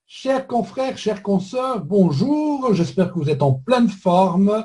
Chers confrères, chers consoeurs, bonjour, j'espère que vous êtes en pleine forme.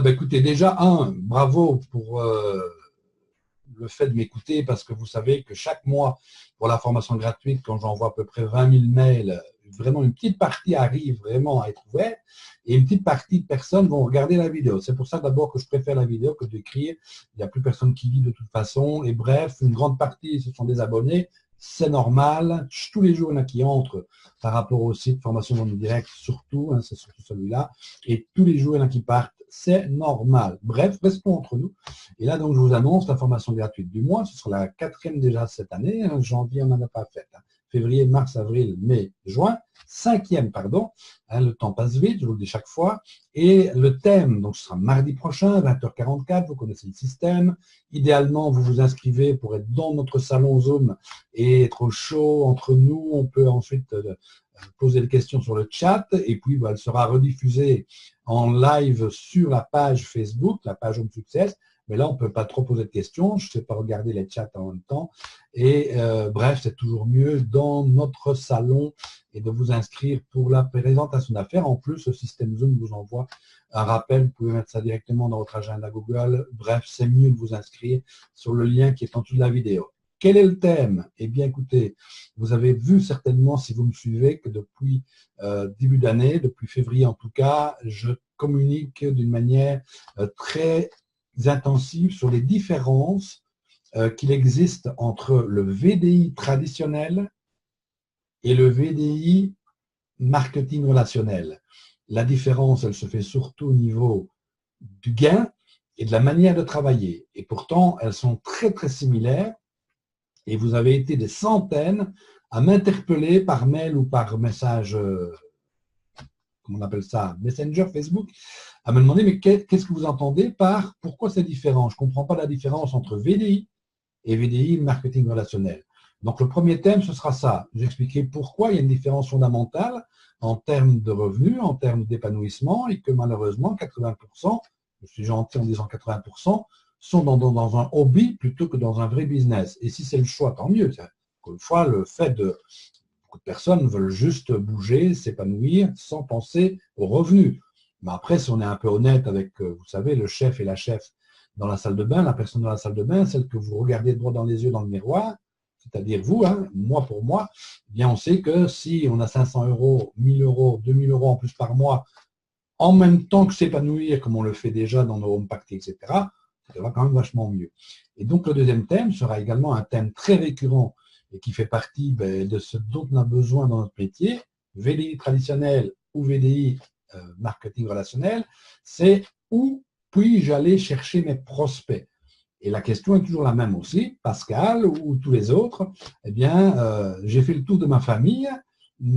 Écoutez, déjà, bravo pour le fait de m'écouter parce que vous savez que chaque mois, pour la formation gratuite, quand j'envoie à peu près 20 000 mails, vraiment une petite partie arrive vraiment à être ouverte et une petite partie de personnes vont regarder la vidéo. C'est pour ça d'abord que je préfère la vidéo que d'écrire. Il n'y a plus personne qui lit de toute façon. Et bref, une grande partie, ce sont des abonnés. C'est normal. Tous les jours, il y en a qui entrent par rapport au site Formation en direct, surtout, c'est surtout celui-là. Et tous les jours, il y en a qui partent. C'est normal. Bref, restons entre nous. Et là, donc, je vous annonce la formation gratuite du mois. Ce sera la 4e déjà cette année. Janvier, on n'en a pas fait. Février, mars, avril, mai, juin. 5e, pardon. Le temps passe vite, je vous le dis chaque fois. Et le thème, donc, ce sera mardi prochain, 20h44. Vous connaissez le système. Idéalement, vous vous inscrivez pour être dans notre salon Zoom et être au chaud entre nous. On peut ensuite poser des questions sur le chat et puis elle sera rediffusée en live sur la page Facebook, la page Home Success. Mais là, on ne peut pas trop poser de questions. Je ne sais pas regarder les chats en même temps. Et bref, c'est toujours mieux dans notre salon et de vous inscrire pour la présentation d'affaires. En plus, le système Zoom vous envoie un rappel. Vous pouvez mettre ça directement dans votre agenda Google. Bref, c'est mieux de vous inscrire sur le lien qui est en dessous de la vidéo. Quel est le thème? Eh bien, écoutez, vous avez vu certainement, si vous me suivez, que depuis début d'année, depuis février en tout cas, je communique d'une manière très intensive sur les différences qu'il existe entre le VDI traditionnel et le VDI marketing relationnel. La différence, elle se fait surtout au niveau du gain et de la manière de travailler. Et pourtant, elles sont très, très similaires. Et vous avez été des centaines à m'interpeller par mail ou par message, comment on appelle ça, Messenger, Facebook, à me demander, mais qu'est-ce que vous entendez par pourquoi c'est différent? Je ne comprends pas la différence entre VDI et VDI, marketing relationnel. Donc, le premier thème, ce sera ça. J'expliquerai pourquoi il y a une différence fondamentale en termes de revenus, en termes d'épanouissement, et que malheureusement, 80%, je suis gentil en disant 80%, sont dans un hobby plutôt que dans un vrai business. Et si c'est le choix, tant mieux. Une fois, le fait de beaucoup de personnes veulent juste bouger, s'épanouir sans penser aux revenus. Mais après, si on est un peu honnête avec, vous savez, le chef et la chef dans la salle de bain, la personne dans la salle de bain, celle que vous regardez droit dans les yeux dans le miroir, c'est-à-dire vous, moi pour moi, eh bien on sait que si on a 500 euros, 1000 euros, 2000 euros en plus par mois, en même temps que s'épanouir, comme on le fait déjà dans nos home parties, etc., ça va quand même vachement mieux. Et donc le deuxième thème sera également un thème très récurrent et qui fait partie de ce dont on a besoin dans notre métier, VDI traditionnel ou VDI marketing relationnel, c'est où puis-je aller chercher mes prospects? Et la question est toujours la même aussi, Pascal ou tous les autres, eh bien, j'ai fait le tour de ma famille,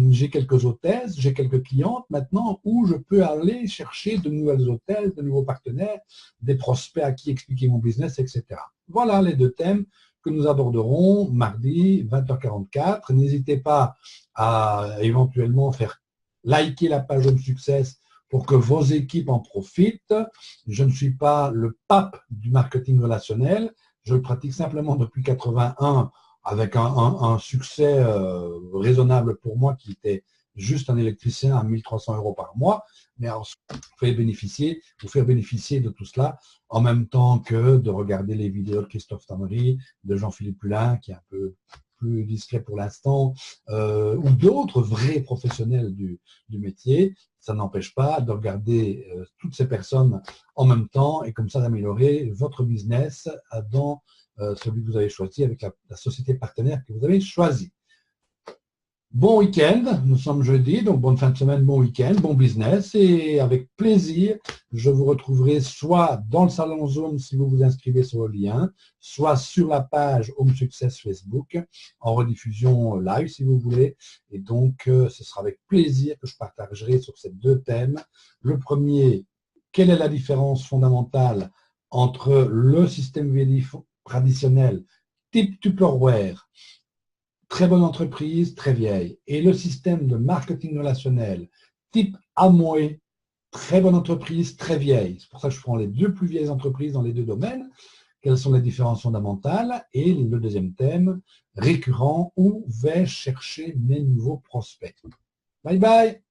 j'ai quelques hôtesses, j'ai quelques clientes maintenant où je peux aller chercher de nouvelles hôtesses, de nouveaux partenaires, des prospects à qui expliquer mon business, etc. Voilà les deux thèmes que nous aborderons mardi 20h44. N'hésitez pas à éventuellement faire liker la page Home Success pour que vos équipes en profitent. Je ne suis pas le pape du marketing relationnel. Je le pratique simplement depuis 81 avec un succès raisonnable pour moi qui était juste un électricien à 1300 euros par mois. Mais alors, vous faire bénéficier de tout cela en même temps que de regarder les vidéos de Christophe Tannery, de Jean-Philippe Poulin, qui est un peu plus discret pour l'instant, ou d'autres vrais professionnels du métier. Ça n'empêche pas de regarder toutes ces personnes en même temps et comme ça d'améliorer votre business dans celui que vous avez choisi avec la société partenaire que vous avez choisi. Bon week-end, nous sommes jeudi, donc bonne fin de semaine, bon week-end, bon business et avec plaisir, je vous retrouverai soit dans le salon Zoom si vous vous inscrivez sur le lien, soit sur la page Home Success Facebook, en rediffusion live si vous voulez. Et donc, ce sera avec plaisir que je partagerai sur ces deux thèmes. Le premier, quelle est la différence fondamentale entre le système VDI traditionnel type Tupperware, très bonne entreprise, très vieille, et le système de marketing relationnel type Amway, très bonne entreprise, très vieille. C'est pour ça que je prends les deux plus vieilles entreprises dans les deux domaines. Quelles sont les différences fondamentales? Et le deuxième thème, récurrent, où vais-je chercher mes nouveaux prospects? Bye bye.